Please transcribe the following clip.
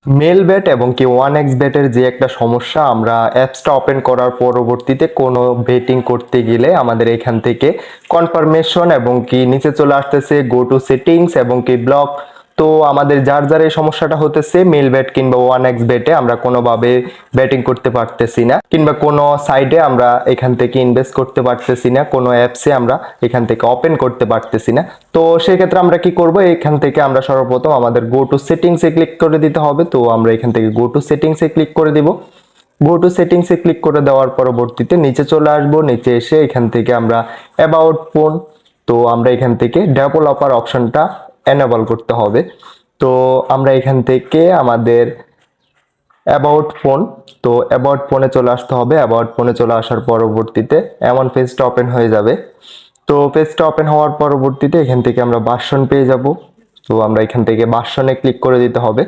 Mail bat এবং কি one x ব্যাটের যে একটা সমস্যা, আমরা অ্যাপসটা ওপেন করার পরবর্তীতে কোনো বেটিং করতে গেলে আমাদের এখান থেকে কনফার্মেশন এবং কি নিচে চলে আসতেছে গো টু সেটিংস এবং কি ব্লক। তো আমাদের যার যার এই সমস্যাটা হতেছে মেল ব্যাট কিংবা ওয়ান এক্স ব্যাটে আমরা কোনোভাবে ব্যাটিং করতে পারতেছি না, কিংবা কোনো সাইডে আমরা এখান থেকে ইনভেস্ট করতে পারতেছি না, কোনো অ্যাপসে আমরা এখান থেকে ওপেন করতে পারতেছি না। তো সেক্ষেত্রে আমরা কি করব, এখান থেকে আমরা সর্বপ্রথম আমাদের গো টু সেটিংসে ক্লিক করে দিতে হবে। তো আমরা এখান থেকে গো টু সেটিংসে ক্লিক করে দিব। গো টু সেটিংসে ক্লিক করে দেওয়ার পরবর্তীতে নিচে চলে আসবো। নিচে এসে এখান থেকে আমরা অ্যাবাউট ফোন, তো আমরা এখান থেকে ডেভেলপার অপশনটা এনেবল করতে হবে। তো আমরা এখান থেকে আমাদের অ্যাবাউট ফোন, তো অ্যাবাউট ফোনে চলে আসতে হবে। অ্যাবাউট ফোনে চলে আসার পরবর্তীতে এমন পেজটা ওপেন হয়ে যাবে। তো পেজটা ওপেন হওয়ার পরবর্তীতে এখান থেকে আমরা ভার্সন পেয়ে যাব। তো আমরা এখান থেকে ভার্সনে ক্লিক করে দিতে হবে।